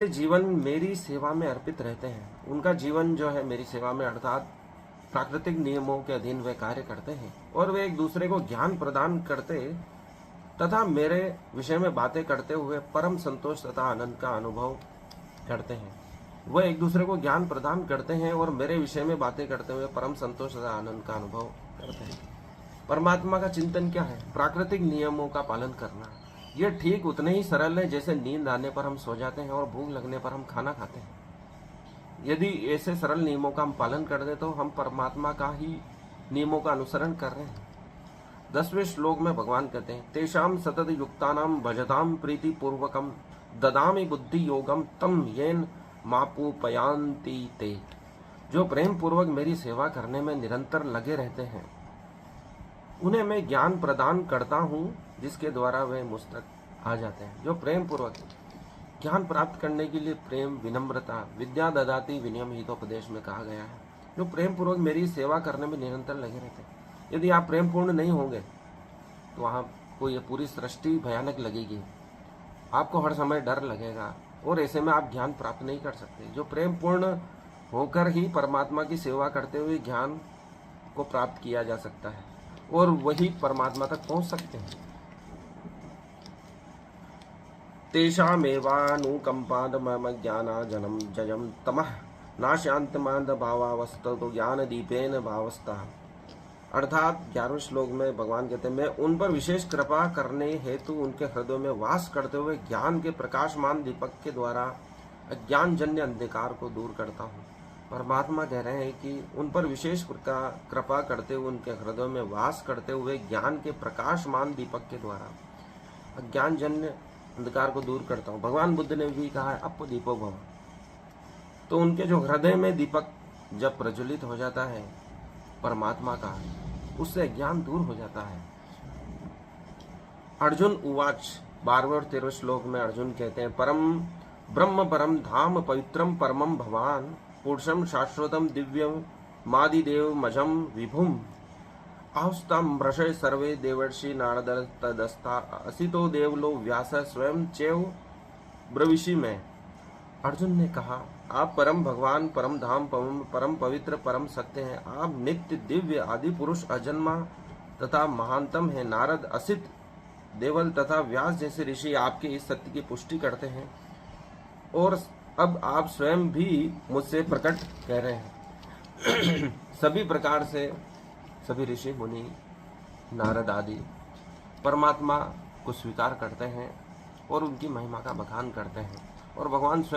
जीवन मेरी सेवा में अर्पित रहते हैं। उनका जीवन जो है मेरी सेवा में, अर्थात प्राकृतिक नियमों के अधीन वे कार्य करते हैं और वे एक दूसरे को ज्ञान प्रदान करते तथा मेरे विषय में बातें करते हुए परम संतोष तथा आनंद का अनुभव करते हैं। वह एक दूसरे को ज्ञान प्रदान करते हैं और मेरे विषय में बातें करते हुए परम संतोष तथा आनंद का अनुभव करते हैं। परमात्मा का चिंतन क्या है? प्राकृतिक नियमों का पालन करना। यह ठीक उतने ही सरल है जैसे नींद आने पर हम सो जाते हैं और भूख लगने पर हम खाना खाते हैं। यदि ऐसे सरल नियमों का हम पालन कर दे तो हम परमात्मा का ही नियमों का अनुसरण कर रहे हैं। 10वें श्लोक में भगवान कहते हैं, तेषाम सतत युक्तानाम भजताम प्रीति पूर्वकम ददामि बुद्धि योगम तम येन मापुपयांति ते। जो प्रेम पूर्वक मेरी सेवा करने में निरंतर लगे रहते हैं उन्हें मैं ज्ञान प्रदान करता हूँ, जिसके द्वारा वे मुझ तक आ जाते हैं। जो प्रेम पूर्वक ज्ञान प्राप्त करने के लिए प्रेम, विनम्रता, विद्या ददाति विनयम हितोपदेश में कहा गया है। जो प्रेम पूर्वक मेरी सेवा करने में निरंतर लगे रहते हैं। यदि आप प्रेम पूर्ण नहीं होंगे तो आपको ये पूरी सृष्टि भयानक लगेगी, आपको हर समय डर लगेगा और ऐसे में आप ज्ञान प्राप्त नहीं कर सकते। जो प्रेम पूर्ण होकर ही परमात्मा की सेवा करते हुए ज्ञान को प्राप्त किया जा सकता है और वही परमात्मा तक पहुंच सकते हैं। तेषामेवानुकंपाद मम ज्ञाना जनम जयम तमः नाशांतमांद भावावस्थो ज्ञान दीपेन भावस्था। अर्थात 11वें श्लोक में भगवान कहते हैं, मैं उन पर विशेष कृपा करने हेतु उनके हृदय में वास करते हुए ज्ञान के प्रकाशमान दीपक के द्वारा अज्ञान जन्य अंधकार को दूर करता हूँ। परमात्मा कह रहे हैं कि उन पर विशेष कृपा करते हुए उनके हृदय में वास करते हुए ज्ञान के प्रकाशमान दीपक के द्वारा अज्ञान जन्य अंधकार को दूर करता हूँ। भगवान बुद्ध ने भी कहा है, अप दीपो भव। तो उनके जो हृदय में दीपक जब प्रज्वलित हो जाता है परमात्मा का, उससे अज्ञान दूर हो जाता है। अर्जुन उवाच 12वें और 13वें श्लोक में अर्जुन कहते हैं, परम ब्रह्म परम धाम पवित्रम परमम भवान पुरुषम शाश्वतम दिव्यम मादिदेव मजम विभुम आहुस्ताम वृषय सर्वे देवर्षि नारद तदस्ता असितो देवलो व्यास स्वयं चैव ब्रविषि में। अर्जुन ने कहा, आप परम भगवान, परम धाम, परम पवित्र, परम सत्य हैं। आप नित्य दिव्य आदि पुरुष, अजन्मा तथा महानतम है। नारद, असित, देवल तथा व्यास जैसे ऋषि आपके इस सत्य की पुष्टि करते हैं और अब आप स्वयं भी मुझसे प्रकट कह रहे हैं। सभी प्रकार से सभी ऋषि मुनि, नारद आदि परमात्मा को स्वीकार करते हैं और उनकी महिमा का बखान करते हैं और भगवान स्वयं